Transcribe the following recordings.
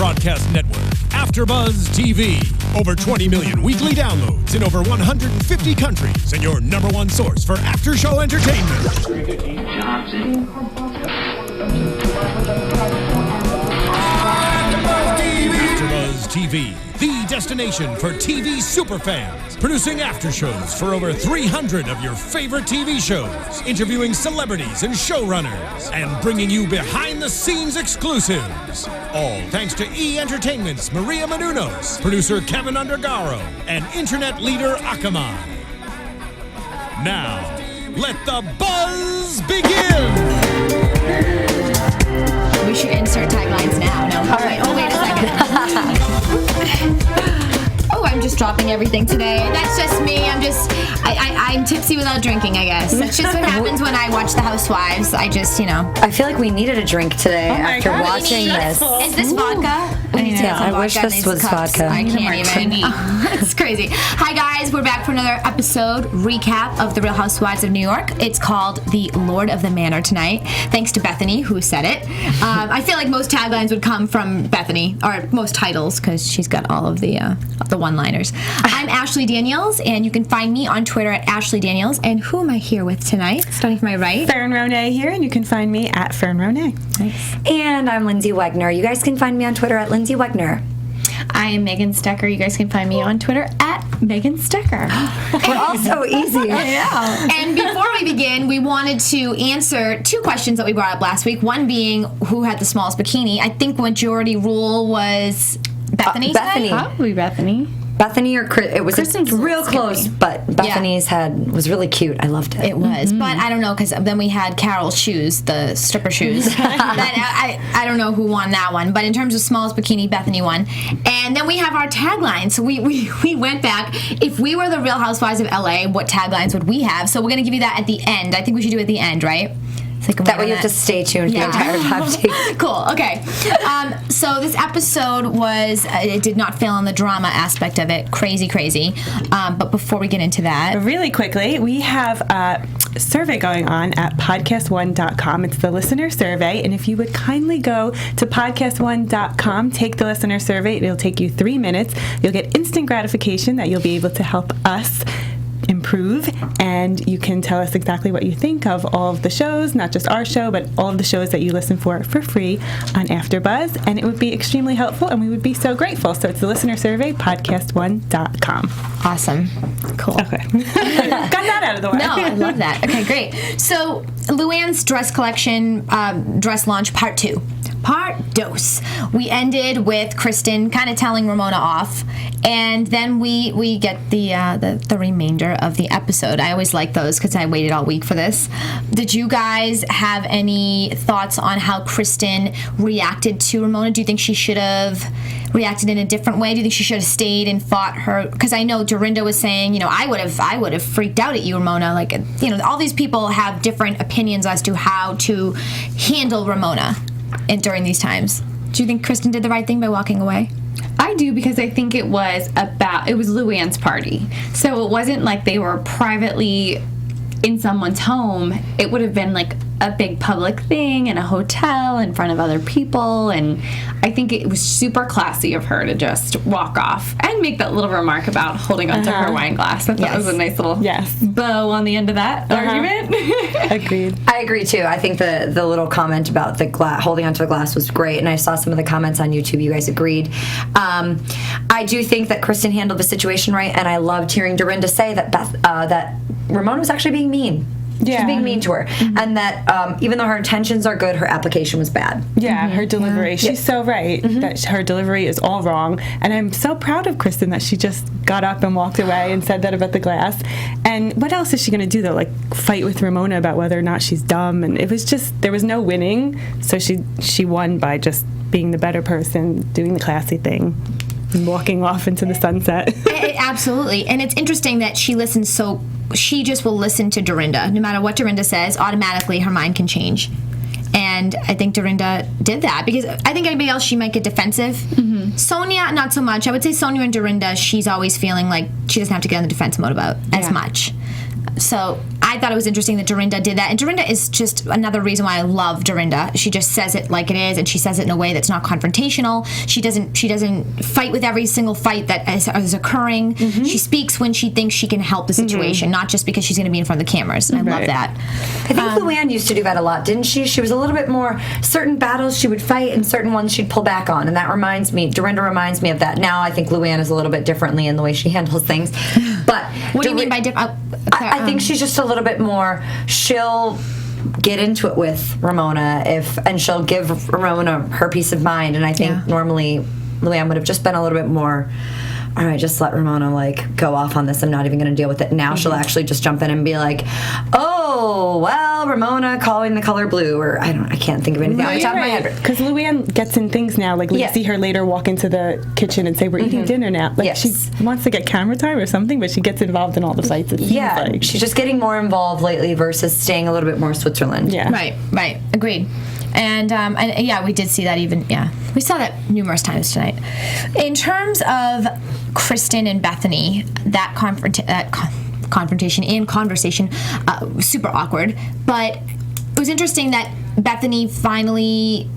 broadcast network, AfterBuzz TV. Over 20 million weekly downloads in over 150 countries, and your number one source for after-show entertainment. AfterBuzz TV, the destination for TV superfans, producing aftershows for over 300 of your favorite TV shows, interviewing celebrities and showrunners, and bringing you behind-the-scenes exclusives. All thanks to E! Entertainment's Maria Menounos, producer Kevin Undergaro, and internet leader Akamai. Now, let the buzz begin! We should insert taglines now. No. All right. Oh, wait a second. Oh, I'm just dropping everything today. That's just me. I'm tipsy without drinking, I guess. That's just what happens when I watch The Housewives. I just, I feel like we needed a drink today after watching this. Is this vodka? I wish this was vodka. I can't even. It's crazy. Hi, guys. We're back for another episode recap of The Real Housewives of New York. It's called The Lord of the Manor tonight. Thanks to Bethenny, who said it. I feel like most taglines would come from Bethenny, or most titles, because she's got all of the one-liners. I'm Ashley Daniels, and you can find me on Twitter at Ashley Daniels. And who am I here with tonight? Starting from my right. Fern Ronay here, and you can find me at Fern Ronay. Nice. And I'm Lyndsey Wegner. You guys can find me on Twitter at Lyndsey Wegner. I am Megan Stecher. You guys can find me on Twitter at Megan Stecher. We're all so easy. Yeah. And before we begin, we wanted to answer two questions that we brought up last week. One being, who had the smallest bikini? I think majority rule was Bethenny. Bethenny. Probably Bethenny. Bethenny or it was Kristen's real close, but Bethenny's was really cute. I loved it. It was, but I don't know, because then we had Carole's shoes, the stripper shoes. I don't know who won that one, but in terms of smallest bikini, Bethenny won. And then we have our taglines. So we went back. If we were the Real Housewives of LA, what taglines would we have? So we're going to give you that at the end. I think we should do it at the end, right? That way you have to stay tuned the entire time. Cool. Okay. So this episode it did not fail on the drama aspect of it. Crazy. But before we get into that. Really quickly, we have a survey going on at podcast1.com. It's the listener survey. And if you would kindly go to podcast1.com, take the listener survey. It'll take you 3 minutes. You'll get instant gratification that you'll be able to help us improve, and you can tell us exactly what you think of all of the shows, not just our show, but all of the shows that you listen for free on AfterBuzz, and it would be extremely helpful, and we would be so grateful. So it's the listener survey, podcast1.com. Awesome. Cool. Okay. Got that out of the way. No, I love that. Okay, great. So Luann's dress collection, dress launch part 2. Part dos. We ended with Kristen kind of telling Ramona off, and then we get the remainder of the episode. I always like those because I waited all week for this. Did you guys have any thoughts on how Kristen reacted to Ramona? Do you think she should have reacted in a different way? Do you think she should have stayed and fought her? Because I know Dorinda was saying, I would have freaked out at you, Ramona. Like, all these people have different opinions as to how to handle Ramona during these times. Do you think Kristen did the right thing by walking away? I do, because I think it was Luann's party. So it wasn't like they were privately in someone's home. It would have been like a big public thing in a hotel in front of other people, and I think it was super classy of her to just walk off and make that little remark about holding onto her wine glass. I thought it was a nice little bow on the end of that argument. Agreed. I agree too. I think the little comment about the holding onto the glass was great, and I saw some of the comments on YouTube. You guys agreed. I do think that Kristen handled the situation right, and I loved hearing Dorinda say that that Ramona was actually being mean. She was being mean to her. Mm-hmm. And that even though her intentions are good, her application was bad. Yeah, her delivery. She's so right that her delivery is all wrong. And I'm so proud of Kristen that she just got up and walked away and said that about the glass. And what else is she going to do, though? Like, fight with Ramona about whether or not she's dumb? And it was just, there was no winning. So she won by just being the better person, doing the classy thing, and walking off into the sunset. Absolutely. And it's interesting that she just will listen to Dorinda. No matter what Dorinda says, automatically her mind can change. And I think Dorinda did that, because I think anybody else, she might get defensive. Mm-hmm. Sonia, not so much. I would say Sonia and Dorinda, she's always feeling like she doesn't have to get on the defense mode about as much. So I I thought it was interesting that Dorinda did that. And Dorinda is just another reason why I love Dorinda. She just says it like it is, and she says it in a way that's not confrontational. She doesn't fight with every single fight that is occurring. She speaks when she thinks she can help the situation, not just because she's going to be in front of the cameras. And I love that. I think Luann used to do that a lot, didn't she? She was a little bit more, certain battles she would fight and certain ones she'd pull back on. And that reminds me, Dorinda reminds me of that. Now I think Luann is a little bit differently in the way she handles things. But what do you mean by different? I think she's just a little bit more, she'll get into it with Ramona and she'll give Ramona her peace of mind. And I think normally Luann would have just been a little bit more, all right, just let Ramona, like, go off on this. I'm not even going to deal with it. Now she'll actually just jump in and be like, oh, well, Ramona calling the color blue, or I can't think of anything off the top of my head. Because Luann gets in things now. Like, we see her later walk into the kitchen and say, we're eating dinner now. Like, she wants to get camera time or something, but she gets involved in all the fights, it seems like. She's just getting more involved lately versus staying a little bit more Switzerland. Yeah. Right. Agreed. And we did see that we saw that numerous times tonight. In terms of Kristen and Bethenny, that confrontation and conversation, super awkward. But it was interesting that Bethenny finally,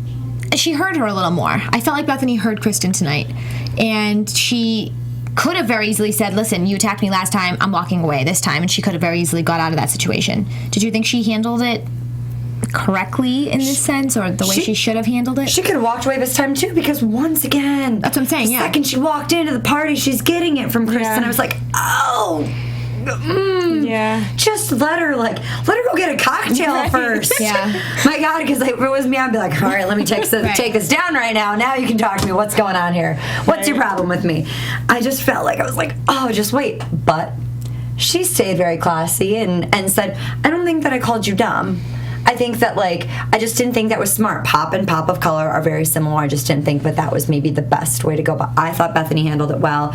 she heard her a little more. I felt like Bethenny heard Kristen tonight. And she could have very easily said, listen, you attacked me last time, I'm walking away this time. And she could have very easily got out of that situation. Did you think she handled it correctly in this sense, or the way she should have handled it? She could have walked away this time too, because once again, that's what I'm saying. The second she walked into the party, she's getting it from Kristen. I was like, just let her go get a cocktail first. My God, because if it was me, I'd be like, all right, let me take this down right now. Now you can talk to me. What's going on here? What's your problem with me? I just felt like I was like, oh, just wait. But she stayed very classy and said, I don't think that I called you dumb. I think that, I just didn't think that was smart. Pop and pop of color are very similar. I just didn't think that was maybe the best way to go. But I thought Bethenny handled it well,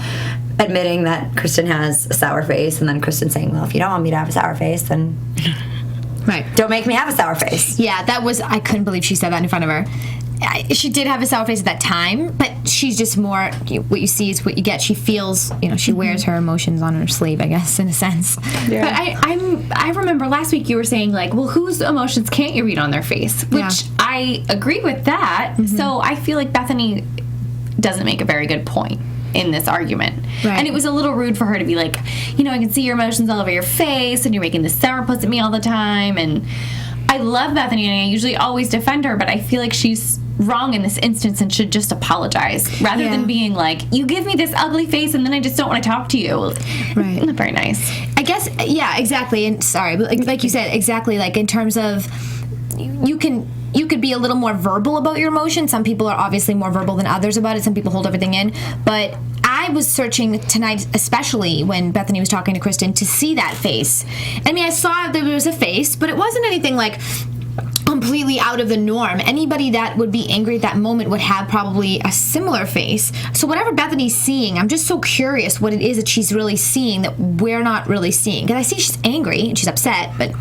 admitting that Kristen has a sour face, and then Kristen saying, well, if you don't want me to have a sour face, then don't make me have a sour face. Yeah, I couldn't believe she said that in front of her. She did have a sour face at that time, but she's just more, what you see is what you get. She feels, she wears her emotions on her sleeve, I guess, in a sense. Yeah. But I remember last week you were saying, well, whose emotions can't you read on their face? Which I agree with that. So I feel like Bethenny doesn't make a very good point in this argument. Right. And it was a little rude for her to be like, I can see your emotions all over your face, and you're making this sourpuss at me all the time. And I love Bethenny, and I usually always defend her, but I feel like she's wrong in this instance and should just apologize rather than being like, you give me this ugly face and then I just don't want to talk to you. Right. Not very nice. I guess, exactly. And sorry, but like you said, exactly, in terms of you could be a little more verbal about your emotions. Some people are obviously more verbal than others about it. Some people hold everything in. But I was searching tonight, especially when Bethenny was talking to Kristen, to see that face. I mean, I saw there was a face, but it wasn't anything completely out of the norm. Anybody that would be angry at that moment would have probably a similar face. So whatever Bethenny's seeing, I'm just so curious what it is that she's really seeing that we're not really seeing. Because I see she's angry and she's upset, but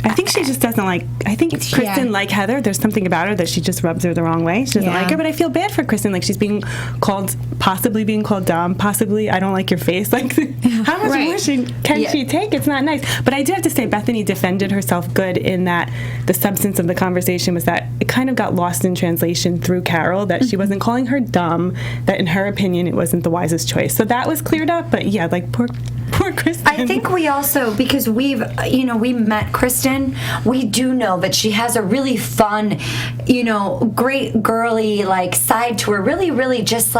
I think she just doesn't I think Kristen, like Heather, there's something about her that she just rubs her the wrong way. She doesn't like her, but I feel bad for Kristen. She's possibly being called dumb, possibly, I don't like your face. How much worse can she take? It's not nice. But I do have to say, Bethenny defended herself good in that the substance of the conversation was that it kind of got lost in translation through Carole, that she wasn't calling her dumb, that in her opinion it wasn't the wisest choice. So that was cleared up, but poor Kristen. I think we also, because we met Kristen, we do know that she has a really fun, great girly side to her, really, really just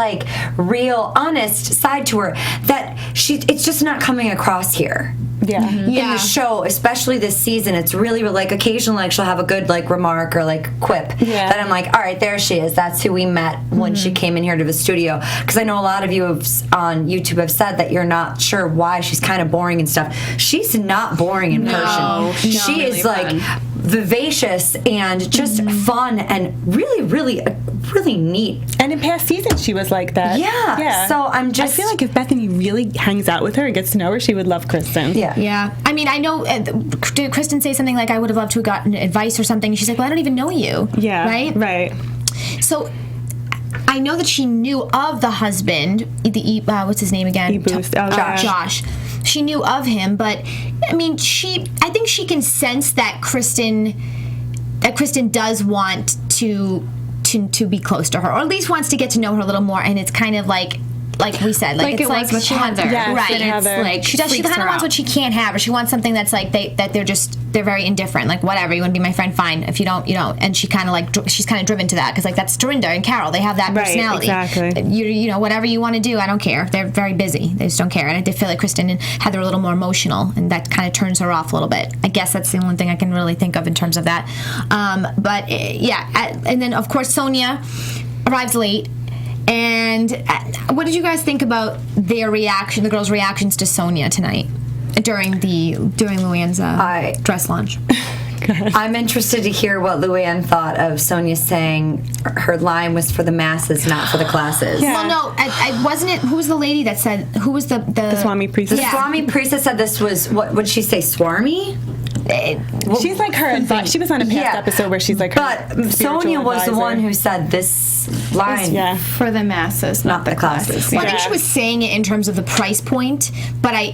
real, honest side to her that it's just not coming across here. Yeah. In the show, especially this season, it's really occasionally she'll have a good remark or quip that I'm like, all right, there she is. That's who we met when she came in here to the studio. Because I know a lot of you on YouTube have said that you're not sure why she's kind of boring and stuff. She's not boring in person. She really is vivacious and just fun and really, really, really neat. And in past seasons, she was like that. Yeah. So I feel like if Bethenny really hangs out with her and gets to know her, she would love Kristen. Yeah. I mean, I know, did Kristen say something I would have loved to have gotten advice or something? She's like, well, I don't even know you. Yeah. Right? So I know that she knew of the husband, what's his name again? E-Boost. Josh. she knew of him, but I mean, I think she can sense that Kristen does want to be close to her, or at least wants to get to know her a little more, and it's kind of like we said, like it's it was with Heather. Yes, right? It's like she kind of wants what she can't have, or she wants something that's like they're very indifferent. Like, whatever, you want to be my friend, fine. If you don't, you don't. And she's kind of driven to that because like that's Dorinda and Carole. They have that personality. Exactly. You know, whatever you want to do, I don't care. They're very busy. They just don't care. And I feel like Kristen and Heather are a little more emotional, and that kind of turns her off a little bit. I guess that's the only thing I can really think of in terms of that. But yeah, and then of course Sonia arrives late. And what did you guys think about their reaction, the girls' reactions to Sonia tonight during Luann's dress launch? I'm interested to hear what Luann thought of Sonia saying her line was for the masses, not for the classes. Yeah. Well, no, I wasn't it. Who was the lady that said? Who was the Swami priestess? The Swami priestess said this was, what would she say, swarmy? She's like her advice. She was on a past episode where she's like her But Sonia was the advisor. one who said this line. Yeah. For the masses, not the classes. Well, I think she was saying it in terms of the price point, but I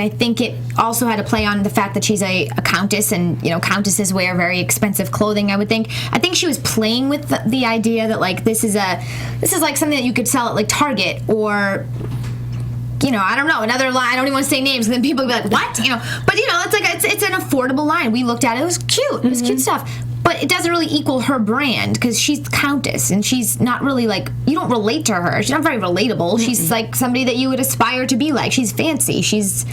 think it also had to play on the fact that she's a countess, and you know, countesses wear very expensive clothing. I think she was playing with the idea that like this is like something that you could sell at like Target, or you know, I don't know, another line. I don't even want to say names, and then people would be like, what? You know, but you know, it's like it's an affordable line. We looked at it; it was cute. It was cute stuff. But it doesn't really equal her brand because she's the countess, and she's not really like, you don't relate to her. She's not very relatable. She's like somebody that you would aspire to be like. She's fancy. She's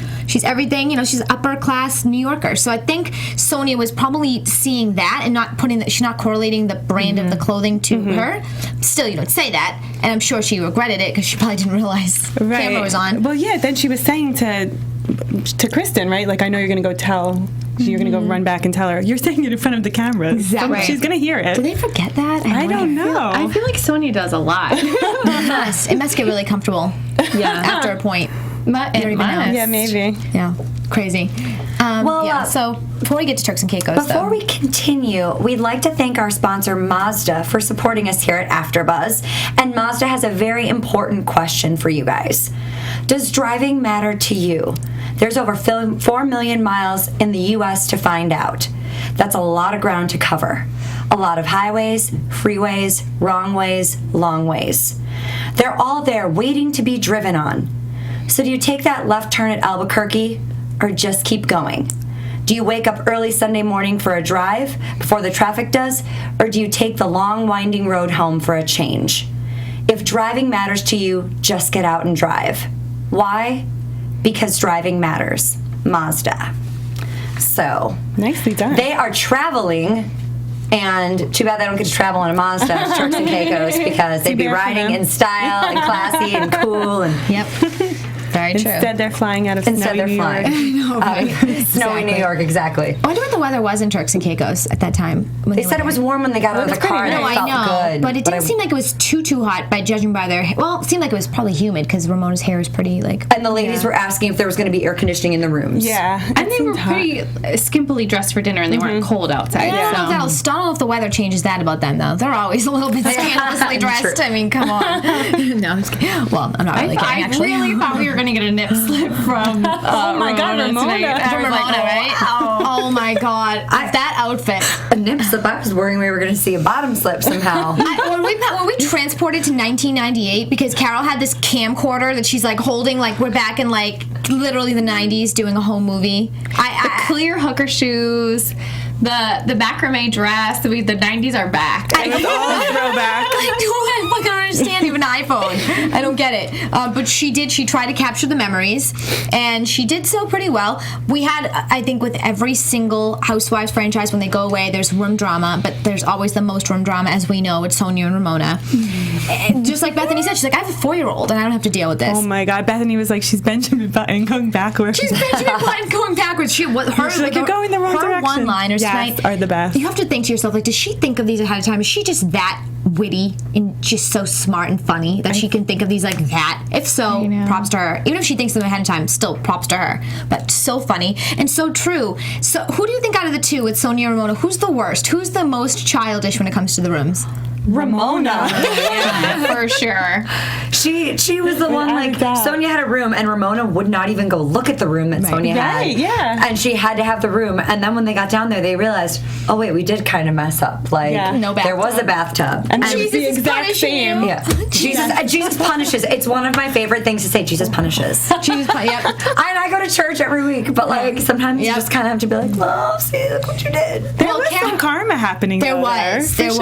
everything. You know, she's upper class New Yorker. So I think Sonia was probably seeing that and not putting that. She's not correlating the brand of the clothing to her. Still, you don't say that, and I'm sure she regretted it because she probably didn't realize the camera was on. Well, yeah. Then she was saying to Kristen, right? Like, I know you're going to go tell. You're going to go run back and tell her. You're saying it in front of the cameras. Exactly. She's going to hear it. Do they forget that? I don't know. I feel like Sonia does a lot. It must get really comfortable. Yeah. After a point. It must. Yeah, maybe. Yeah. Crazy. So before we get to Turks and Caicos, Before we continue, we'd like to thank our sponsor Mazda for supporting us here at AfterBuzz. And Mazda has a very important question for you guys. Does driving matter to you? There's over 4 million miles in the U.S. to find out. That's a lot of ground to cover. A lot of highways, freeways, wrong ways, long ways. They're all there waiting to be driven on. So do you take that left turn at Albuquerque, or just keep going? Do you wake up early Sunday morning for a drive before the traffic does, or do you take the long winding road home for a change? If driving matters to you, just get out and drive. Why? Because driving matters. Mazda. So Nicely done. they are traveling, and too bad they don't get to travel in a Mazda to Turks and Caicos, because they'd be bad for riding them. in style and classy and cool and Yep. Very true. Instead, they're flying out of instead snowy they're New York. flying. Snowy New York, exactly. I wonder what the weather was in Turks and Caicos at that time. When They said it was warm when they got out of the car, and No, it I felt know, good. but it didn't seem like it was too hot by judging by their. Well, it seemed like it was probably humid because Ramona's hair is pretty like. And the ladies were asking if there was going to be air conditioning in the rooms. Yeah. And they were pretty skimpily dressed for dinner, and they weren't cold outside. I don't know so. if I don't know if the weather changes that about them though. They're always a little bit scandalously dressed. True. I mean, come on. No, I'm just kidding. Well, I'm not really kidding. I Actually, really thought we were going to get a nip slip from Oh my God, Ramona. tonight. from I was like, Ramona, right? Oh my God, that outfit. A nip slip. I was worrying we were going to see a bottom slip somehow. When we transported to 1998, because Carole had this camcorder that she's like holding, like we're back in like literally the 90s doing a home movie. the clear hooker shoes, the macrame dress. The 90s are back. It was all throwback. I fucking understand even an iPhone. I don't get it. But she tried to capture the memories, and she did so pretty well. We had, I think, with every single Housewives franchise, when they go away, there's room drama, but there's always the most room drama, as we know, with Sonia and Ramona. And just like Bethenny said, she's like, I have a 4-year-old, and I don't have to deal with this. Oh my God, Bethenny was like, she's Benjamin Button going backwards. She's Benjamin Button going backwards. She's like, you're going the wrong her direction. one-liners Yes, tonight are the best. You have to think to yourself, like, does she think of these ahead of time? Is she just that witty and just so smart and funny that she can think of these like that? If so, props to her. Even if she thinks of them ahead of time, still props to her. But so funny and so true. So who do you think out of the two with Sonia and Ramona, who's the worst? Who's the most childish when it comes to the rooms? Ramona. Yeah, for sure. She was the one, like, Sonia had a room, and Ramona would not even go look at the room that Sonia had. Right, yeah. And she had to have the room, and then when they got down there, they realized, oh, wait, we did kind of mess up. Like, No there was a bathtub. And Jesus the exact same. Yeah. Jesus punishes. It's one of my favorite things to say. Jesus punishes. Yep. I go to church every week, but like sometimes you just kind of have to be like, "Love, see, look what you did." There was some karma happening. There though, was. for sure.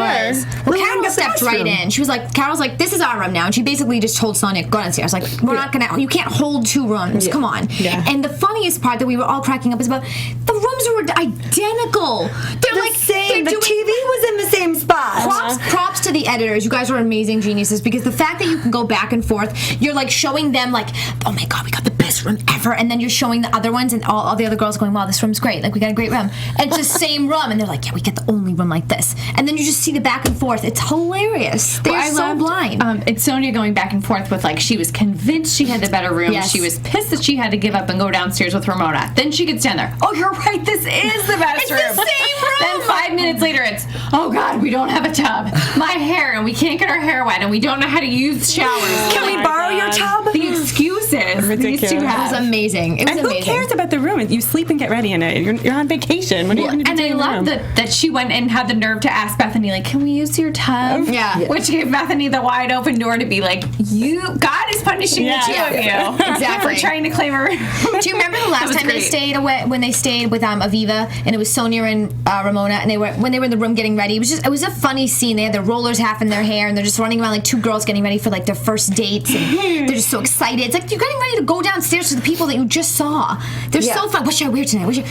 Well, Carole stepped right in. She was like, Carol's like, this is our room now. And she basically just told Sonia, go downstairs. Like, we're not going to, you can't hold two rooms. Come on. Yeah. And the funniest part that we were all cracking up is about the rooms were identical. They're like, same. The doing- TV was in the same spot. Props to the editors. You guys are amazing geniuses because the fact that you can go back and forth, you're like showing them like, oh my God, we got the best room ever. And then you're showing the other ones and all the other girls going, wow, this room's great. Like, we got a great room. And it's the same room. And they're like, yeah, we get the only room like this. And then you just see the back and forth. It's hilarious. They're so blind. It's Sonia going back and forth with, like, she was convinced she had the better room. Yes. She was pissed that she had to give up and go downstairs with Ramona. Then she gets down there. Oh, you're right. This is the best It's room. the same room. Then 5 minutes later, it's, oh, God, we don't have a tub. My hair, and we can't get our hair wet, and we don't know how to use showers. Can we borrow your tub? The excuses these two It have. was amazing. It was And who amazing. cares about the room? You sleep and get ready in it. You're on vacation. What are you going to do? And I in the love room? that she went and had the nerve to ask Bethenny, like, can we use your tub? Yeah. Which gave Bethenny the wide open door to be like, God is punishing the two of you. Exactly. For trying to claim a room. Do you remember the last was time they great. stayed away when they stayed with Aviva and it was Sonia and Ramona and when they were in the room getting ready? It was a funny scene. They had their rollers half in their hair and they're just running around like two girls getting ready for like their first dates and they're just so excited. It's like you're getting ready to go downstairs to the people that you just saw. They're so fun. What should I wear tonight?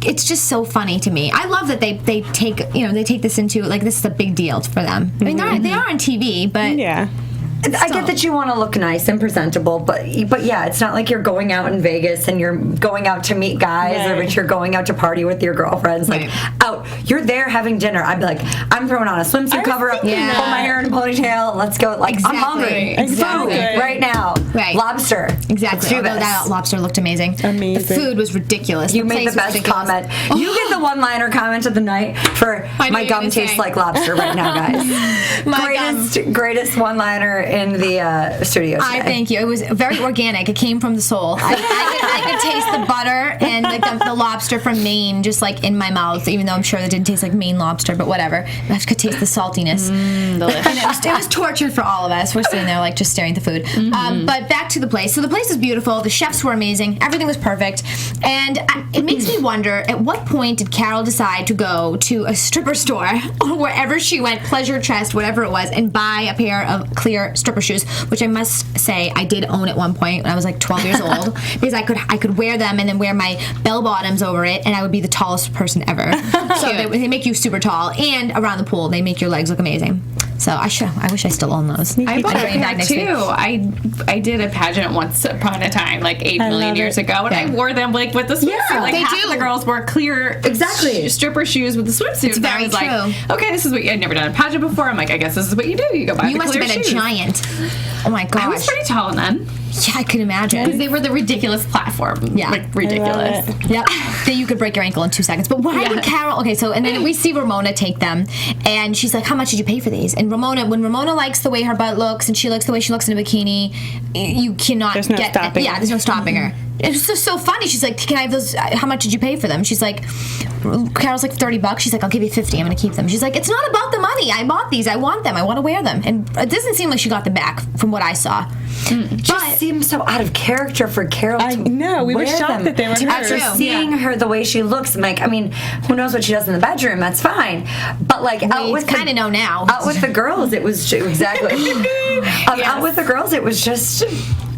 It's just so funny to me. I love that they take this into like this is a big deal for them. I mean they are on TV, but Yeah. I get that you want to look nice and presentable, but yeah, it's not like you're going out in Vegas and you're going out to meet guys or Right. you're going out to party with your girlfriends. Like, out, you're there having dinner. I'd be like, I'm throwing on a swimsuit cover up, pull thinking that. my hair in a ponytail, let's go. Like, I'm hungry. Exactly. Food right now. Right. Lobster. exactly. Let's do Although this. that lobster looked amazing. Amazing. The food was ridiculous. You made place the best was ridiculous. comment. You get the one-liner comment of the night for I know my you're gum gonna tastes say. like lobster right now, guys. Greatest one-liner in the studio today. I thank you. It was very organic. It came from the soul. I could taste the butter and like the lobster from Maine just like in my mouth, even though I'm sure that didn't taste like Maine lobster, but whatever. I could taste the saltiness. Delicious. And it was torture for all of us. We're sitting there like just staring at the food. But back to the place. So the place is beautiful. The chefs were amazing. Everything was perfect. And it makes me wonder, at what point did Carole decide to go to a stripper store or wherever she went, Pleasure Chest, whatever it was, and buy a pair of clear stripper shoes, which I must say I did own at one point when I was like 12 years old because I could wear them and then wear my bell bottoms over it and I would be the tallest person ever. So they make you super tall, and around the pool they make your legs look amazing. So I wish I still own those. I bought a bring it back pair next too. week. I did a pageant once upon a time, like 8 million years ago, and I wore them like with the swimsuit. Like they half do. the girls wore clear stripper shoes with the swimsuit. It's very I was true. like, okay, this is what I'd never done a pageant before. I'm like, I guess this is what you do. You go buy You the must clear have been shoes. a giant. Oh my gosh. I was pretty tall then. Yeah, I could imagine. Because they were the ridiculous platform. Yeah. Like, ridiculous. Yep. That you could break your ankle in 2 seconds. But why would Carole? Okay, so and then we see Ramona take them, and she's like, "How much did you pay for these?" And when Ramona likes the way her butt looks, and she likes the way she looks in a bikini, you cannot There's no get. stopping Yeah, her. there's no stopping her. It's just so funny. She's like, "Can I have those? How much did you pay for them?" She's like, Carol's like $30. She's like, "I'll give you 50. I'm going to keep them." She's like, "It's not about the money. I bought these. I want them. I want to wear them." And it doesn't seem like she got them back from what I saw. Just seems so out of character for Carole I to know. We were wear shocked them. that they were After hers. seeing her the way she looks, I'm like, I mean, who knows what she does in the bedroom? That's fine. But like out with kind of know now. Out with the girls, it was exactly. Out with the girls, it was just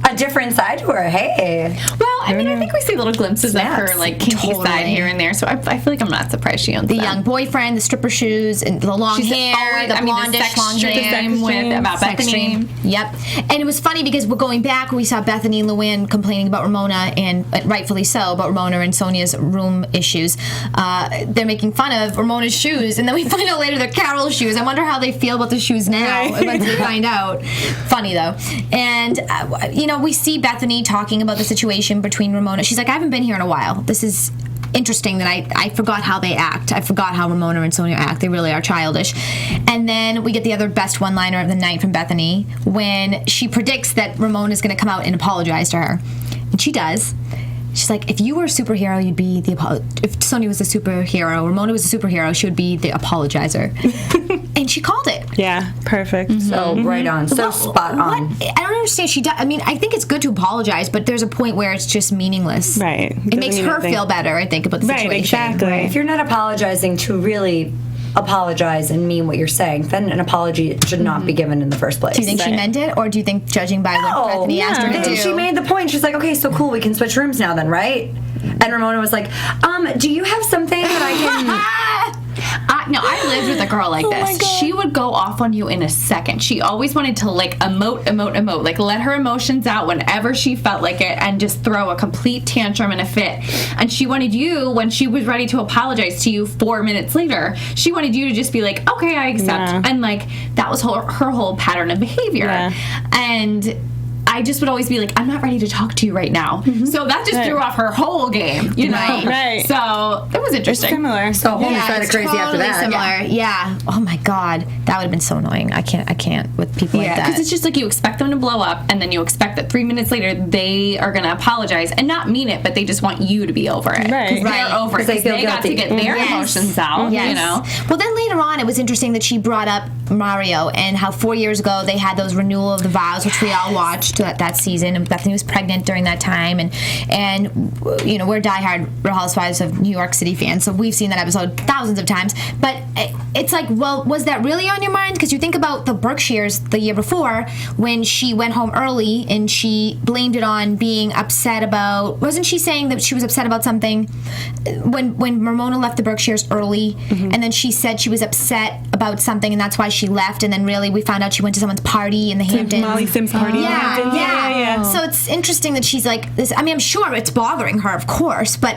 a different side to her. Hey. Well, I mean, I think we see little glimpses of her, Snaps. like, kinky side here and there, so I feel like I'm not surprised she owns The them. young boyfriend, the stripper shoes, and the long hair, the blondish sex long hair. dream with about Sex Bethany. dream. Yep. And it was funny because we're going back, we saw Bethenny and Luann complaining about Ramona, and rightfully so, about Ramona and Sonia's room issues. They're making fun of Ramona's shoes, and then we find out later they're Carole's shoes. I wonder how they feel about the shoes now once we find out. Funny, though. And, we see Bethenny talking about the situation between Ramona. She's like, I haven't been here in a while. This is interesting that I forgot how they act. I forgot how Ramona and Sonia act. They really are childish. And then we get the other best one-liner of the night from Bethenny when she predicts that Ramona is going to come out and apologize to her. And she does. She's like, if you were a superhero, you'd be if Sonia was a superhero, Ramona was a superhero, she would be the apologizer. And she called it. Yeah, perfect. So right on. So spot on. I don't understand. She does. I mean, I think it's good to apologize, but there's a point where it's just meaningless. Right. It makes her feel better, I think, about the situation. Right, exactly. If you're not apologizing to really apologize and mean what you're saying, then an apology should not be given in the first place. Do you think she meant it, or do you think, judging by what Bethenny asked her to I think do? she made the point. She's like, okay, so cool, we can switch rooms now then, right? And Ramona was like, do you have something that I can... No, I lived with a girl like this. She would go off on you in a second. She always wanted to like emote, like let her emotions out whenever she felt like it and just throw a complete tantrum and a fit. And she wanted you, when she was ready to apologize to you 4 minutes later, she wanted you to just be like, okay, I accept. Yeah. And like that was her whole pattern of behavior. Yeah. And I just would always be like, I'm not ready to talk to you right now. So that just threw off her whole game, you know? Right. So it was interesting. It's similar. So whole side of crazy after that. Similar. Yeah. Oh my God, that would have been so annoying. I can't with people like that. Because it's just like you expect them to blow up, and then you expect that 3 minutes later they are going to apologize and not mean it, but they just want you to be over it. Right. They're over it because they got to get their emotions out. You know. Well, then later on, it was interesting that she brought up Mario and how 4 years ago they had those renewal of the vows, which we all watched that season, and Bethenny was pregnant during that time, and you know, we're diehard Real Housewives of New York City fans, so we've seen that episode thousands of times. But it's like, well, was that really on your mind? Because you think about the Berkshires the year before when she went home early and she blamed it on being upset about, wasn't she saying that she was upset about something when Ramona left the Berkshires early, and then she said she was upset about something and that's why she left, and then really we found out she went to someone's party in the Hamptons. Molly Sim's party. Yeah. So it's interesting that she's like this. I mean, I'm sure it's bothering her, of course, but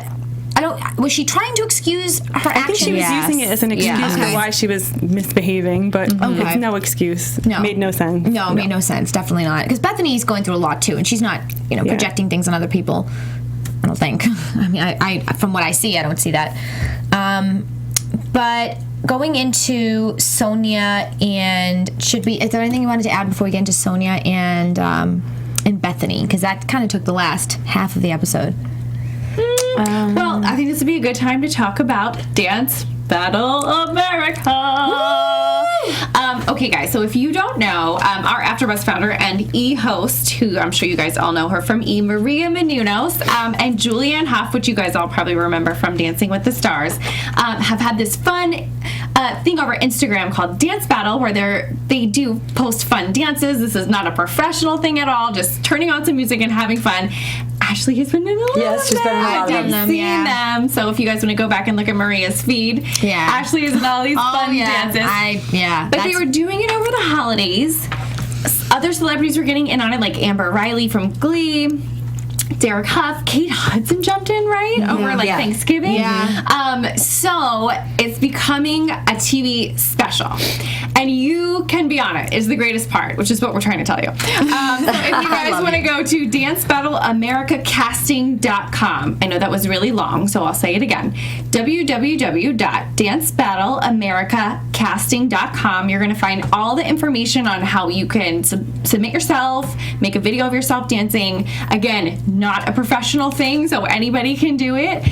I don't. Was she trying to excuse her actions? I think she was using it as an excuse for why she was misbehaving, but it's no excuse. No. Made no sense. No, it made no sense. Definitely not. Because Bethenny's going through a lot too, and she's not, projecting things on other people. I don't think. I mean, I from what I see, I don't see that. But going into Sonia and is there anything you wanted to add before we get into Sonia and Bethenny? Because that kind of took the last half of the episode. Well, I think this would be a good time to talk about Dance Battle America. Okay, guys, so if you don't know, our AfterBuzz founder and E-host, who I'm sure you guys all know her from E, Maria Menounos, and Julianne Hough, which you guys all probably remember from Dancing with the Stars, have had this fun thing over Instagram called Dance Battle, where they do post fun dances. This is not a professional thing at all, just turning on some music and having fun. Ashley has been in a lot of she's been in a lot of them. I've seen them. So if you guys want to go back and look at Maria's feed, Ashley is in all these fun dances. But they were doing it over the holidays. Other celebrities were getting in on it, like Amber Riley from Glee, Derek Huff, Kate Hudson jumped in, right? Over Thanksgiving. So it's becoming a TV special. And you can be on it, is the greatest part, which is what we're trying to tell you. So if you guys want to go to dancebattleamericacasting.com. I know that was really long, so I'll say it again. www.dancebattleamericacasting.com. You're going to find all the information on how you can submit yourself, make a video of yourself dancing. Again, not a professional thing, so anybody can do it.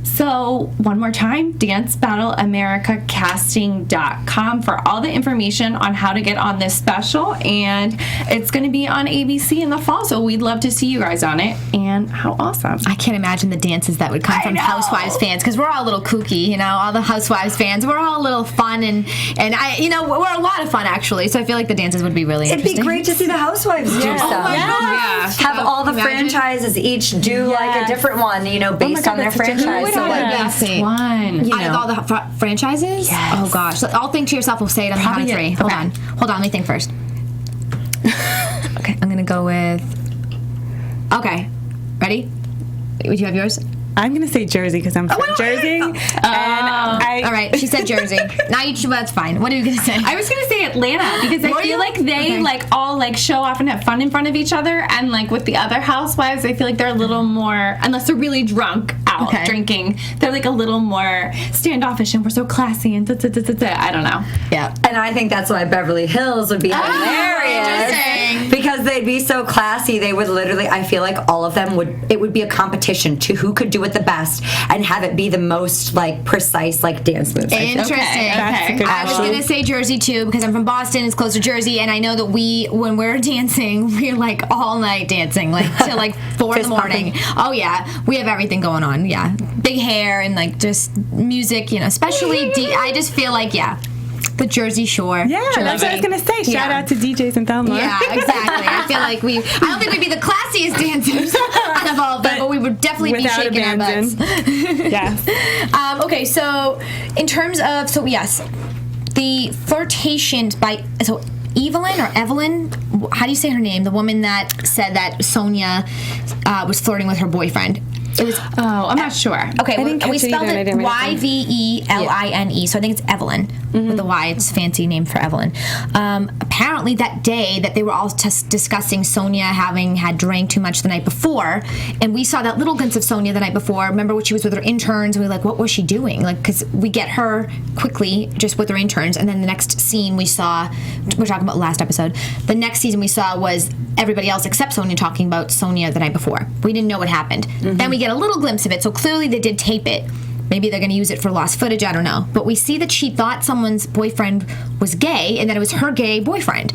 So one more time, dancebattleamericacasting.com for all the information on how to get on this special, and it's going to be on ABC in the fall, so we'd love to see you guys on it. And how awesome. I can't imagine the dances that would come from Housewives fans, because we're all a little kooky, all the Housewives fans, we're all a little fun, and we're a lot of fun actually, so I feel like the dances would be really interesting. It'd be great to see the Housewives do stuff. Oh my God. Have all the franchises each do like a different one, based on their franchise. So best one. Out of all the franchises? Yes. Oh gosh. So all think to yourself, we'll say it on the count of three. Hold on, let me think first. Okay, I'm gonna go with... Okay, ready? Would you have yours? I'm going to say Jersey because I'm from Jersey. All right, she said Jersey. That's fine. What are you going to say? I was going to say Atlanta because I feel like they all show off and have fun in front of each other, and with the other housewives, I feel like they're a little more, unless they're really drunk out drinking, they're a little more standoffish and we're so classy and I don't know. Yeah. And I think that's why Beverly Hills would be hilarious. Because they'd be so classy, they would literally, I feel like all of them it would be a competition to who could do it the best and have it be the most precise dance moves. Interesting. Okay. I was going to say Jersey too because I'm from Boston, it's close to Jersey, and I know that when we're dancing, we're all night dancing, till 4 in the morning. Oh yeah, we have everything going on. Yeah, big hair and just music, especially I just feel the Jersey Shore. Yeah, that's what I was going to say. Shout out to DJs in Thelma. Yeah, exactly. I feel like I don't think we'd be the classiest dancers out of all of them, but we would definitely be shaking our butts. Yes. Okay, so in terms of, the flirtations by, Evelyn or Evelyn, how do you say her name? The woman that said that Sonia was flirting with her boyfriend. It was. Oh, I'm not sure. Okay, we spelled it Yveline, so I think it's Evelyn with the Y. It's a fancy name for Evelyn. Apparently, that day that they were all discussing Sonia having had drank too much the night before, and we saw that little glimpse of Sonia the night before. Remember when she was with her interns? And we were like, what was she doing? Because we get her quickly just with her interns, and then the next scene we saw, we're talking about last episode. The next season we saw was everybody else except Sonia talking about Sonia the night before. We didn't know what happened. Then we get a little glimpse of it, so clearly they did tape it. Maybe they're going to use it for lost footage, I don't know. But we see that she thought someone's boyfriend was gay and that it was her gay boyfriend.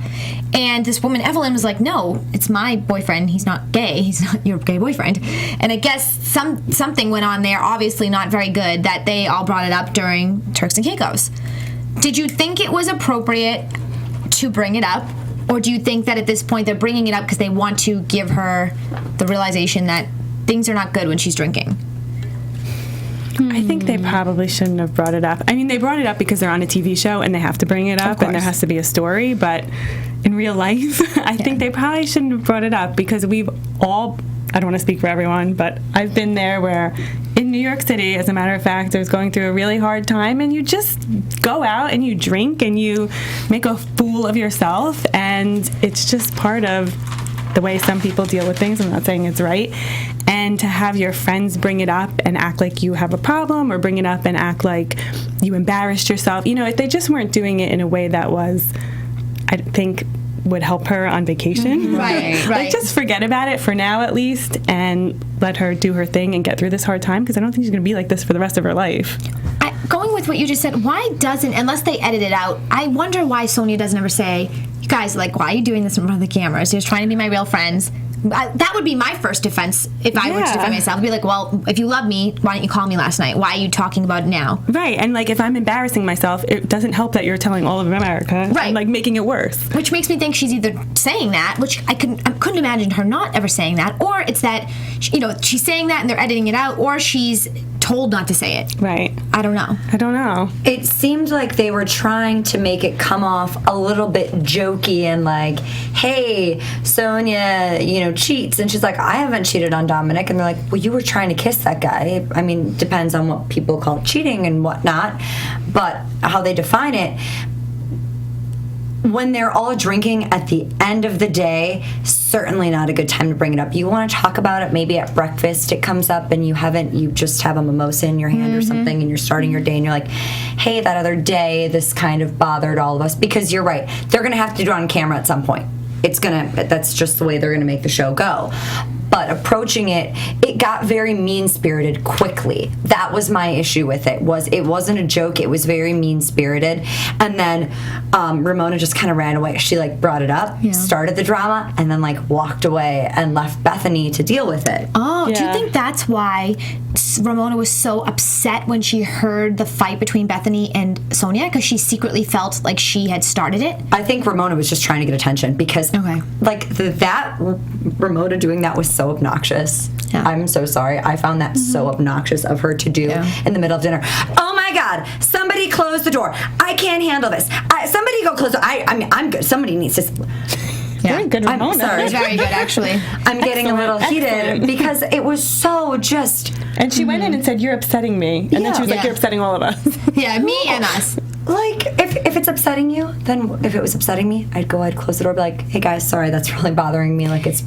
And this woman, Evelyn, was like, no, it's my boyfriend. He's not gay. He's not your gay boyfriend. And I guess something went on there, obviously not very good, that they all brought it up during Turks and Caicos. Did you think it was appropriate to bring it up? Or do you think that at this point they're bringing it up because they want to give her the realization that things are not good when she's drinking? I think they probably shouldn't have brought it up. I mean, they brought it up because they're on a TV show and they have to bring it up and there has to be a story. But in real life, I think they probably shouldn't have brought it up because we've all, I don't want to speak for everyone, but I've been there where in New York City, as a matter of fact, I was going through a really hard time and you just go out and you drink and you make a fool of yourself, and it's just part of the way some people deal with things. I'm not saying it's right. And to have your friends bring it up and act like you have a problem, or bring it up and act like you embarrassed yourself, if they just weren't doing it in a way that was, I think, would help her on vacation. Right. Just forget about it for now at least and let her do her thing and get through this hard time, because I don't think she's going to be like this for the rest of her life. Going with what you just said, why doesn't, unless they edit it out, I wonder why Sonia doesn't ever say, you guys, why are you doing this in front of the cameras? You're just trying to be my real friends. That would be my first defense if I were to defend myself. I'd be like, well, if you love me, why didn't you call me last night? Why are you talking about it now? Right, and if I'm embarrassing myself, it doesn't help that you're telling all of America. Right. And making it worse. Which makes me think she's either saying that, which I couldn't imagine her not ever saying that, or it's that, she's saying that and they're editing it out, or she's told not to say it. Right. I don't know. It seemed like they were trying to make it come off a little bit jokey and hey, Sonia, cheats. And she's like, I haven't cheated on Dominic. And they're like, well, you were trying to kiss that guy. I mean, depends on what people call cheating and whatnot, but how they define it. When they're all drinking at the end of the day, certainly not a good time to bring it up. You want to talk about it maybe at breakfast. It comes up and you just have a mimosa in your hand or something and you're starting your day and you're like, hey, that other day this kind of bothered all of us. Because you're right, they're going to have to do it on camera at some point. That's just the way they're going to make the show go. But approaching it got very mean-spirited quickly. That was my issue with it. It wasn't a joke. It was very mean-spirited. And then Ramona just kind of ran away. She brought it up, started the drama, and then walked away and left Bethenny to deal with it. Oh, do you think that's why Ramona was so upset when she heard the fight between Bethenny and Sonia? Because she secretly felt like she had started it? I think Ramona was just trying to get attention because that Ramona doing that was so obnoxious. Yeah. I'm so sorry. I found that so obnoxious of her to do in the middle of dinner. Oh my God, somebody close the door. I can't handle this. Somebody go close the door. I'm good. Somebody needs to... Very good, Ramona. I'm sorry. It's very good, actually. I'm getting a little heated Excellent. because it was so just... And she went in and said, "You're upsetting me," and then she was like, Yeah. "You're upsetting all of us." Yeah, me and us. Like, if it's upsetting you, then if it was upsetting me, I'd close the door, be like, "Hey guys, sorry, that's really bothering me. Like, it's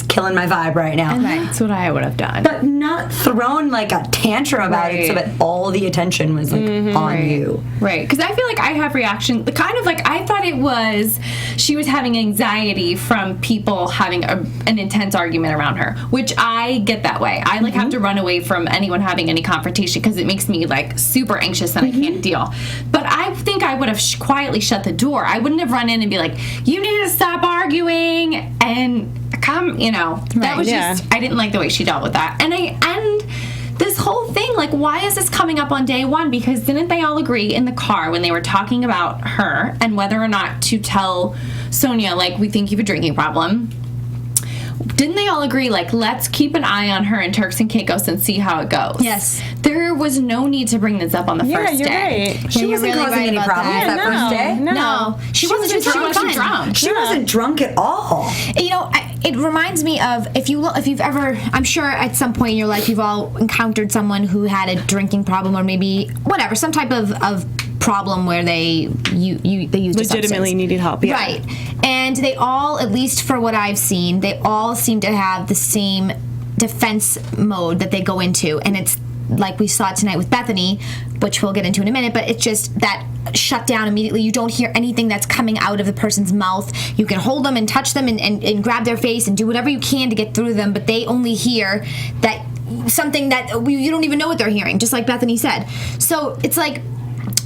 killing my vibe right now." That's what I would have done. But not thrown like a tantrum about it so that all the attention was like on you. Right, because I feel like I have reaction, kind of like I thought it was she was having anxiety from people having an intense argument around her, which I get that way. I like have to run away from anyone having any confrontation because it makes me like super anxious and I can't deal. But I think I would have quietly shut the door. I wouldn't have run in and be like, "You need to stop arguing," and come, that was just, I didn't like the way she dealt with that. And this whole thing, like, why is this coming up on day one? Because didn't they all agree in the car when they were talking about her and whether or not to tell Sonia, like, we think you have a drinking problem? Didn't they all agree, like, let's keep an eye on her in Turks and Caicos and see how it goes? Yes. There was no need to bring this up on the first you're day. right. She you're wasn't really causing right any about problems that. that first day. No, she wasn't drunk. She wasn't drunk at all. It reminds me of if you've ever, I'm sure at some point in your life you've all encountered someone who had a drinking problem or maybe whatever, some type of problem where they used a Legitimately substance. needed help. Yeah. Right. And they all, at least for what I've seen, they all seem to have the same defense mode that they go into, and it's like we saw tonight with Bethenny, which we'll get into in a minute, but it's just that shut down immediately. You don't hear anything that's coming out of the person's mouth. You can hold them and touch them and grab their face and do whatever you can to get through them, but they only hear that something that you don't even know what they're hearing, just like Bethenny said. So it's like,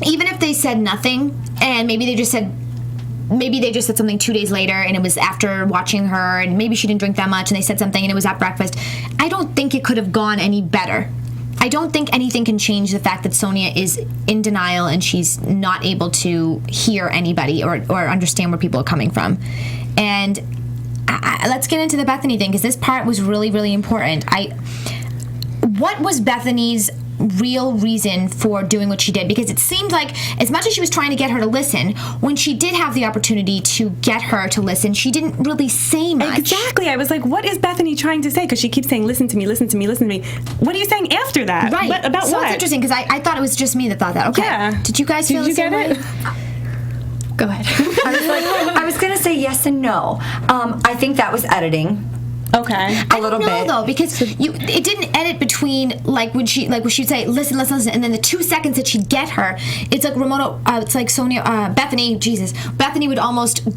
even if they said nothing, and maybe they just said something 2 days later and it was after watching her and maybe she didn't drink that much and they said something and it was at breakfast, I don't think it could have gone any better. I don't think anything can change the fact that Sonia is in denial and she's not able to hear anybody or understand where people are coming from. And let's get into the Bethenny thing, because this part was really, really important. What was Bethenny's real reason for doing what she did? Because it seemed like as much as she was trying to get her to listen, when she did have the opportunity to get her to listen, she didn't really say much. Exactly. I was like, what is Bethenny trying to say? Because she keeps saying, "Listen to me, listen to me, listen to me." What are you saying after that? Right. About so what? it's interesting because I thought it was just me that thought that. Okay. Yeah. Did you guys feel the same way? Go ahead. I was gonna say yes and no. I think that was editing. Okay. A little bit. though, because it didn't edit between when she'd say listen, and then the 2 seconds that she'd get her, it's like Ramona, it's like Sonia, Bethenny would almost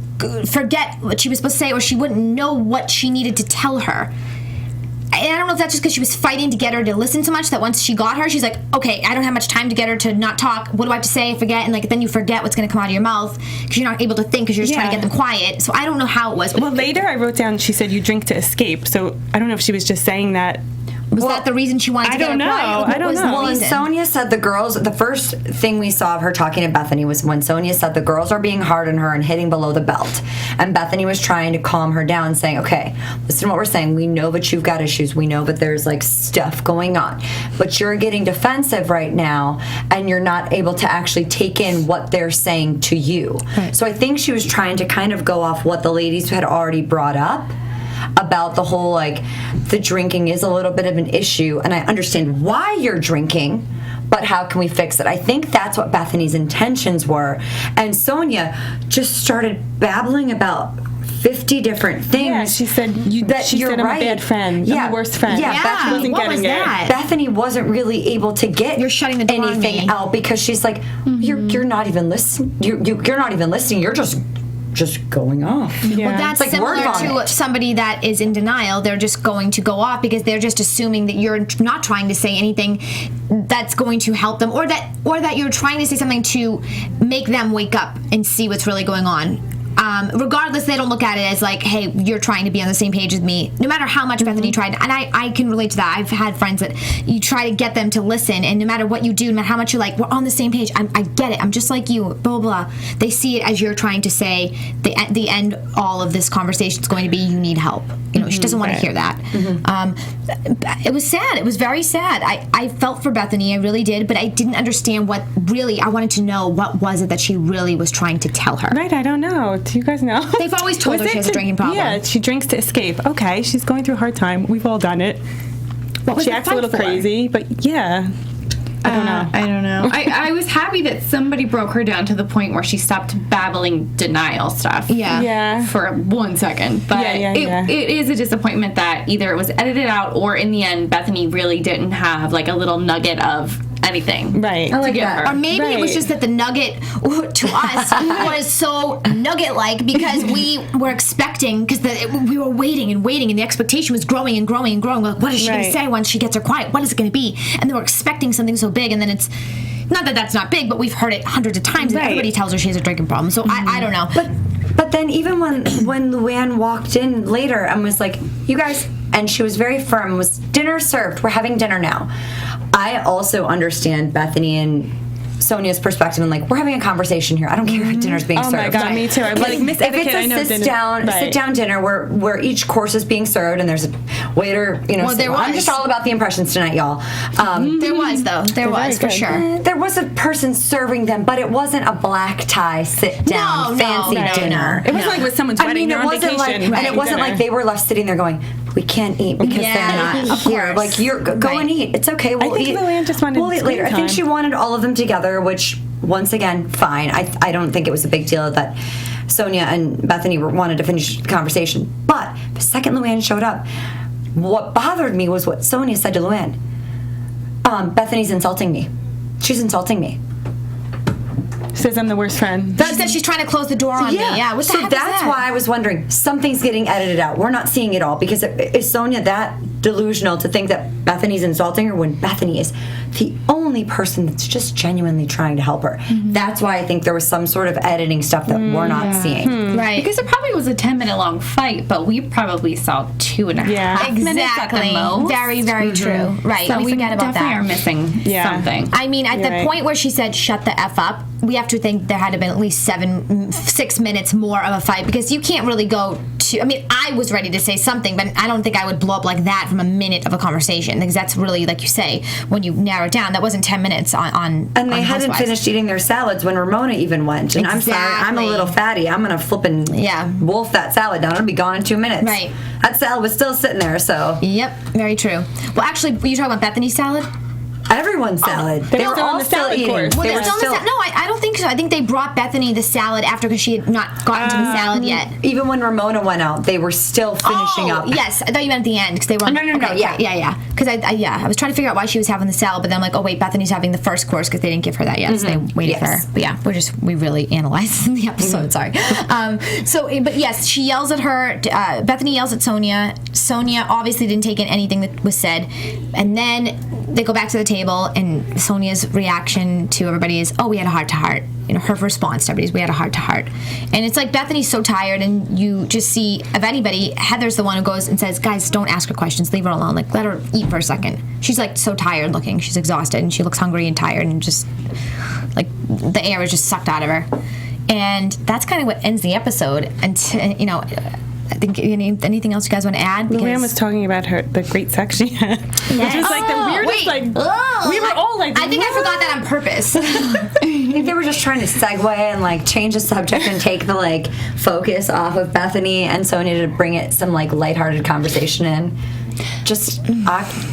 forget what she was supposed to say, or she wouldn't know what she needed to tell her. And I don't know if that's just because she was fighting to get her to listen so much that once she got her, she's like, okay, I don't have much time to get her to not talk. What do I have to say? Forget. And then you forget what's going to come out of your mouth because you're not able to think because you're just trying to get them quiet. So I don't know how it was. But Well, later I wrote down, she said, "You drink to escape." So I don't know if she was just saying that. was that the reason she wanted to I get don't her know. quiet? I don't know. Well, and reason? Sonia said the first thing we saw of her talking to Bethenny was when Sonia said the girls are being hard on her and hitting below the belt. And Bethenny was trying to calm her down, saying, "Okay, listen to what we're saying. We know that you've got issues. We know that there's stuff going on. But you're getting defensive right now and you're not able to actually take in what they're saying to you." Right. So I think she was trying to kind of go off what the ladies had already brought up about the whole the drinking is a little bit of an issue, and I understand why you're drinking, but how can we fix it? I think that's what Bethenny's intentions were. And Sonia just started babbling about 50 different things. Yeah, she said, she said, "I'm a bad friend. I'm the worst friend." Yeah, Bethenny wasn't what getting was it. that? Bethany wasn't really able to get You're shutting the door on anything me. out because she's like, you're not even listening. You're not even listening. You're just going off. Yeah. Well, that's It's like similar word to vomit. somebody that is in denial. They're just going to go off because they're just assuming that you're not trying to say anything that's going to help them, or that you're trying to say something to make them wake up and see what's really going on. Regardless, they don't look at it as hey, you're trying to be on the same page with me. No matter how much Bethenny tried, and I can relate to that. I've had friends that you try to get them to listen, and no matter what you do, no matter how much you're we're on the same page. I get it. I'm just like you. Blah, blah, blah. They see it as you're trying to say the end all of this conversation is going to be you need help. She doesn't want to hear that. It was sad. It was very sad. I felt for Bethenny. I really did, but I didn't understand I wanted to know what was it that she really was trying to tell her. Right, I don't know. Do you guys know? They've always told her she has a drinking problem. Yeah, she drinks to escape. Okay, she's going through a hard time. We've all done it. She acts a little crazy, but yeah. I don't know. I was happy that somebody broke her down to the point where she stopped babbling denial stuff. Yeah. For 1 second. But it is a disappointment that either it was edited out or in the end Bethenny really didn't have like a little nugget of anything. Right. I like give that. her. Or maybe it was just that the nugget to us was so nugget-like because we were expecting, because we were waiting and waiting, and the expectation was growing and growing and growing. Like, what is she going to say once she gets her quiet? What is it going to be? And they were expecting something so big, and then it's not that that's not big, but we've heard it hundreds of times, and everybody tells her she has a drinking problem. So I don't know. But then even when Luann walked in later and was like, you guys, and she was very firm, was dinner served, we're having dinner now. I also understand Bethenny and Sonia's perspective, and like, we're having a conversation here. I don't care if dinner's being served. Oh my God, me too. I'm like, Miss Etiquette, I know if it's a sit down dinner where each course is being served and there's a waiter, I'm just all about the impressions tonight, y'all. There was, though. There was, for sure. There was a person serving them, but it wasn't a black tie sit down fancy dinner. It wasn't like with someone's wedding. They're on vacation. And it wasn't like they were left sitting there going, we can't eat because they're not here. Like, go and eat. It's okay. We'll eat. Luann just wanted we'll eat later. I think she wanted all of them together, which, once again, fine. I don't think it was a big deal that Sonia and Bethenny wanted to finish the conversation. But the second Luann showed up, what bothered me was what Sonia said to Luann. Bethany's insulting me. She's insulting me. Says I'm the worst friend. She said she's trying to close the door on me. Yeah, what the heck is that's that? why I was wondering, something's getting edited out. We're not seeing it all, because is Sonia that delusional to think that Bethenny's insulting her when Bethenny is the only person that's just genuinely trying to help her? That's why I think there was some sort of editing stuff that we're not seeing. Right. Because it probably was a 10-minute long fight, but we probably saw 2.5 minutes at the most. Very, very true. Right. So we forget about definitely that. are missing something. I mean, at the point where she said, shut the F up, we have to think there had to have been at least 6 minutes more of a fight, because you can't really go to, I mean, I was ready to say something, but I don't think I would blow up like that from a minute of a conversation, because that's really, like you say, when you narrow it down, that wasn't 10 minutes on And they hadn't finished eating their salads when Ramona even went. And I'm sorry, I'm a little fatty. I'm going to flip and wolf that salad down. It'll be gone in 2 minutes. Right. That salad was still sitting there, so. Yep, very true. Well, actually, were you talking about Bethenny's salad? Everyone's salad. They were all still eating. Well, they were still on the salad. No, I don't think so. I think they brought Bethenny the salad after, because she had not gotten to the salad yet. Even when Ramona went out, they were still finishing up. Yes, I thought you meant at the end, because they were. No. Yeah. Because I was trying to figure out why she was having the salad, but then I'm like, oh wait, Bethany's having the first course because they didn't give her that yet, so they waited for her. But yeah, we really analyzed this in the episode. Sorry. But yes, she yells at her. Bethenny yells at Sonia. Sonia obviously didn't take in anything that was said, and then they go back to the table, and Sonia's reaction to everybody is, oh, we had a heart-to-heart. You know, her response to everybody is, we had a heart-to-heart. And it's like Bethenny's so tired, and you just see, of anybody, Heather's the one who goes and says, guys, don't ask her questions. Leave her alone. Like, let her eat for a second. She's, like, so tired looking. She's exhausted, and she looks hungry and tired, and just, like, the air is just sucked out of her. And that's kind of what ends the episode. And, you know, I think anything else you guys want to add? Luann was talking about the great sex she had. Yes. Which was like the weirdest, we were all like, I think I forgot that on purpose. I think they were just trying to segue and like change the subject and take the like focus off of Bethenny and Sonia to bring it some like lighthearted conversation in. Just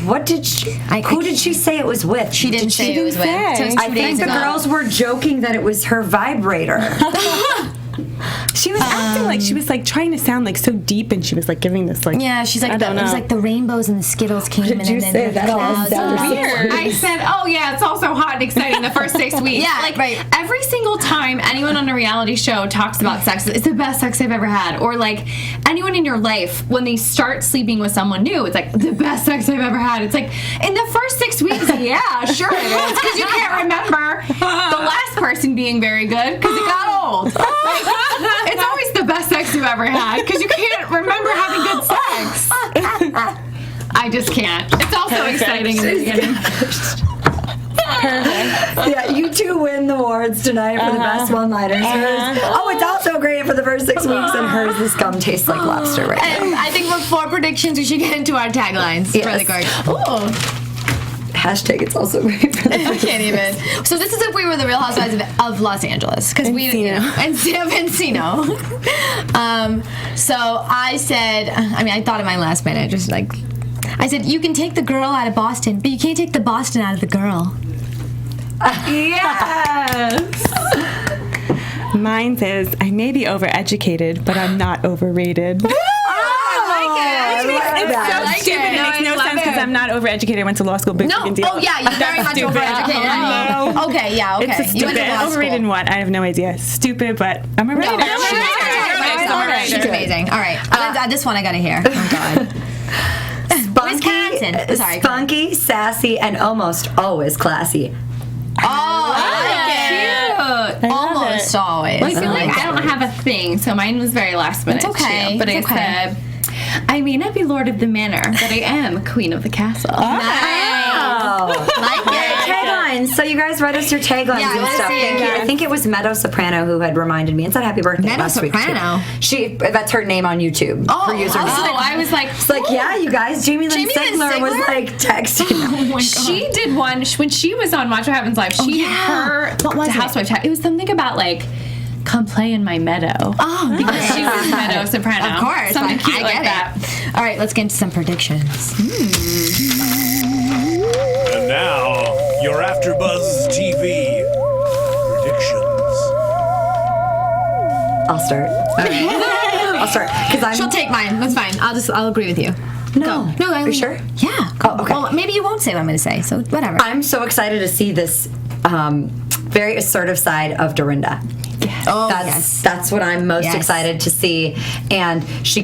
what did she? Who did she say it was with? She didn't say it was with. So it was 2 I think the girls were joking that it was her vibrator. She was acting like she was like trying to sound like so deep, and she was like giving this like she's like it was like the rainbows and the Skittles came in, and then the clouds. Weird. I said, oh yeah, it's also hot and exciting the first 6 weeks. Yeah, like every single time anyone on a reality show talks about sex, it's the best sex they've ever had, or like anyone in your life when they start sleeping with someone new, it's like the best sex they've ever had. It's like in the first 6 weeks, yeah, sure it is, because you can't remember the last person being very good because it got old. It's always the best sex you've ever had because you can't remember having good sex. I just can't. It's also exciting in the beginning. Perfect. Yeah, you two win the awards tonight for the best one-liners. Oh, it's also great for the first 6 weeks, and hers, this gum tastes like lobster right now. And I think before predictions, we should get into our taglines really quick. Ooh. Hashtag it's also great for the I can't even. So this is if we were the Real Housewives of Los Angeles, because we and Encino. So I said, I thought of my last minute, just like I said, you can take the girl out of Boston, but you can't take the Boston out of the girl. Yes. Mine says, I may be overeducated, but I'm not overrated. It's so stupid. It makes no sense because I'm not overeducated. I went to law school. Big deal. Oh yeah, you're very much overeducated. Okay, yeah, okay. It's stupid. Overrated in what? I have no idea. Stupid, but I'm a writer. She's amazing. All right, this one I gotta hear. Oh God. Wisconsin. Sorry. Spunky, sassy, and almost always classy. Oh, I like it. Almost always. Well, I feel like I don't have a thing, so mine was very last minute. It's okay. Too, but I said, I may not be Lord of the Manor, but I am Queen of the Castle. Nice. Like it. Taglines. So you guys read us your taglines and stuff. Thank you. I think it was Meadow Soprano who had reminded me and said happy birthday last week. Soprano. That's her name on YouTube. Her username. I was like, it's like, yeah, you guys. Jamie Lynn Sigler was like texting. Oh my God. She did one when she was on Watch What Happens Live. She did her housewife chat. It was something about like, come play in my meadow. Oh, because she was Meadow Soprano. Of course. Something cute like that. All right, let's get into some predictions. And now, your AfterBuzz TV predictions. I'll start. I'll start because She'll take mine. That's fine. I'll agree with you. No. Are you sure? Yeah. Oh, okay. Well, maybe you won't say what I'm going to say, so whatever. I'm so excited to see this very assertive side of Dorinda. Yes. That's what I'm most excited to see. And she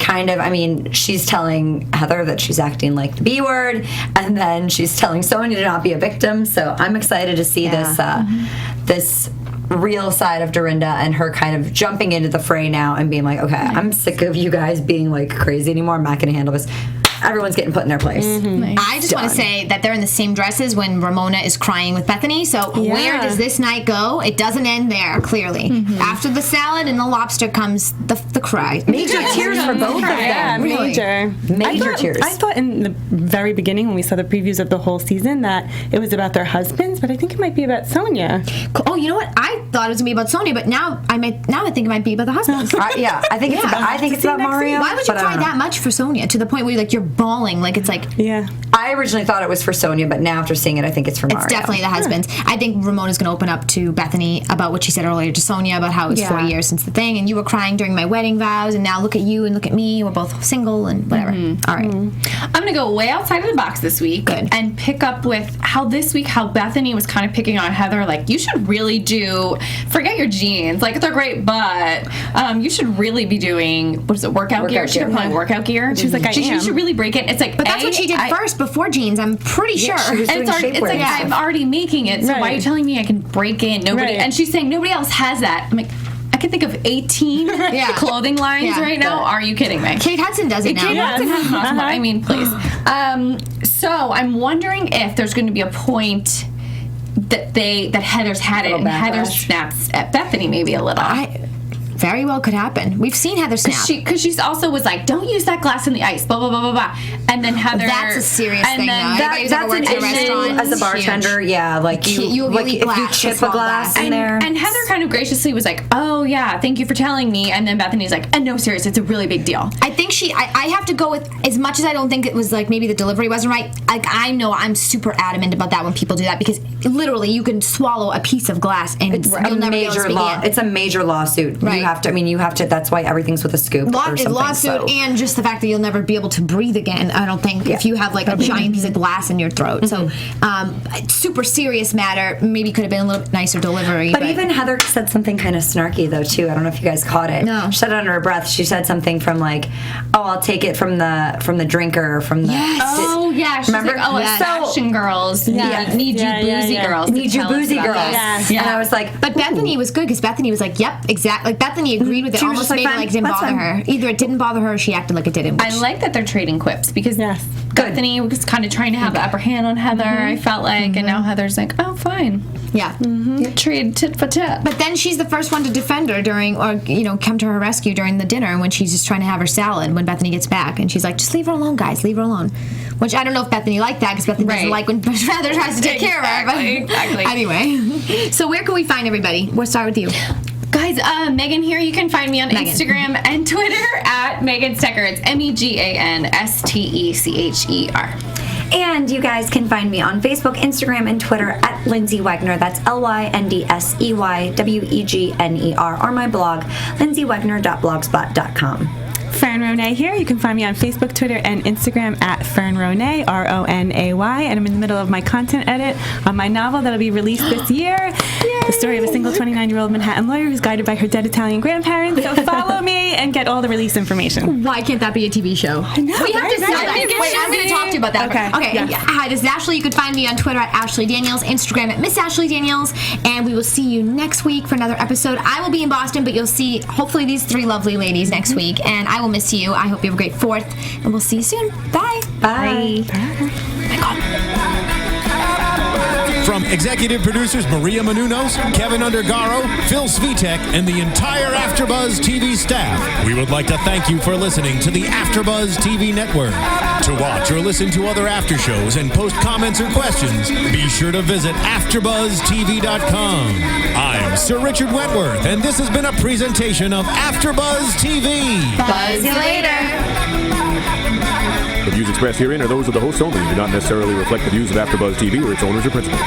she's telling Heather that she's acting like the B word, and then she's telling Sonia to not be a victim. So I'm excited to see this real side of Dorinda and her kind of jumping into the fray now and being like, okay, I'm sick of you guys being like crazy anymore. I'm not going to handle this. Everyone's getting put in their place. Mm-hmm. I just want to say that they're in the same dresses when Ramona is crying with Bethenny. So where does this night go? It doesn't end there, clearly. Mm-hmm. After the salad and the lobster comes the cry. Major tears for both of them. Yeah, major tears. I thought in the very beginning when we saw the previews of the whole season that it was about their husbands, but I think it might be about Sonia. Oh, you know what? I thought it was going to be about Sonia, but now I think it might be about the husbands. I think it's about Mario. Why would you cry that much for Sonia to the point where you're bawling? Like it's like I originally thought it was for Sonia, but now after seeing it, I think it's for Mario. It's definitely the husbands. I think Ramona's going to open up to Bethenny about what she said earlier to Sonia about how it was 4 years since the thing, and you were crying during my wedding vows, and now look at you and look at me. We're both single and whatever. Mm-hmm. All right. I'm going to go way outside of the box this week and pick up with how Bethenny was kind of picking on Heather. Like, you should really forget your jeans. Like, they're great, but you should really be doing, workout gear? She kept calling workout gear. She was like, you should really break it. It's like, but that's what she did first before jeans. I'm pretty sure. It's like I'm already making it. So why are you telling me I can break in? Nobody. And she's saying nobody else has that. I'm like, I can think of 18 clothing lines right now. Are you kidding me? Kate Hudson does it now. Kate Hudson has an awesome one. I mean, please. So I'm wondering if there's going to be a point that Heather's had it and Heather snaps at Bethenny maybe a little. Very well could happen. We've seen Heather snap. Because she also was like, don't use that glass in the ice, blah, blah, blah, blah, blah. And then Heather... That's a serious thing, though. That's an issue as a bartender, like you if you chip a glass in there. And Heather kind of graciously was like, oh, yeah, thank you for telling me. And then Bethenny's like, no, seriously, it's a really big deal. I think I have to go with, as much as I don't think it was like maybe the delivery wasn't right, like I know I'm super adamant about that when people do that, because literally you can swallow a piece of glass and you'll never be able to speak again. It's a major lawsuit. Right. You have to, that's why everything's with a scoop or something. Lawsuit and just the fact that you'll never be able to breathe again, I don't think, if you have like a giant piece of glass in your throat. So, super serious matter. Maybe could have been a little bit nicer delivery. But even Heather said something kind of snarky, though, too. I don't know if you guys caught it. No. She said it under her breath. She said something from like, oh, I'll take it from the drinker, from the... Yes. She's remember? Like, fashion girls need you boozy girls. Need you boozy girls. Yes. And I was like... But Bethenny was good, because Bethenny was like, yep, exactly. Like, Bethenny agreed with it. She was almost just like, maybe like didn't bother her. Either it didn't bother her or she acted like it didn't. I like that they're trading quips, because Bethenny was kind of trying to have the upper hand on Heather, I felt like, and now Heather's like, oh, fine. Yeah. Trade tit for tat. But then she's the first one to defend her come to her rescue during the dinner when she's just trying to have her salad when Bethenny gets back. And she's like, just leave her alone, guys. Leave her alone. Which I don't know if Bethenny liked that because Bethenny doesn't like when Heather tries to take care of her. But Exactly. Anyway. So where can we find everybody? We'll start with you. Guys, Megan here. You can find me on Instagram and Twitter at Megan Stecher. It's MEGANSTECHER. And you guys can find me on Facebook, Instagram, and Twitter at Lyndsey Wegner. That's LYNDSEYWEGNER. Or my blog, lyndseyWegner.blogspot.com. Fern Ronay here. You can find me on Facebook, Twitter, and Instagram at Fern Ronay, RONAY. And I'm in the middle of my content edit on my novel that'll be released this year. Yay. The story of a single 29-year-old Manhattan lawyer who's guided by her dead Italian grandparents. So follow me and get all the release information. Why can't that be a TV show? I know, we have to sell that. Right. Wait, I'm going to talk to you about that. Okay. Yes. Hi, this is Ashley. You can find me on Twitter at Ashley Daniels, Instagram at Miss Ashley Daniels, and we will see you next week for another episode. I will be in Boston, but you'll see hopefully these three lovely ladies next week, and I will miss you. I hope you have a great 4th, and we'll see you soon. Bye. Bye. From executive producers Maria Menounos, Kevin Undergaro, Phil Svitek, and the entire AfterBuzz TV staff, we would like to thank you for listening to the AfterBuzz TV network. To watch or listen to other after shows and post comments or questions, be sure to visit AfterBuzzTV.com. I'm Sir Richard Wentworth, and this has been a presentation of AfterBuzz TV. Buzz you later. The views expressed herein are those of the hosts only and do not necessarily reflect the views of AfterBuzz TV or its owners or principals.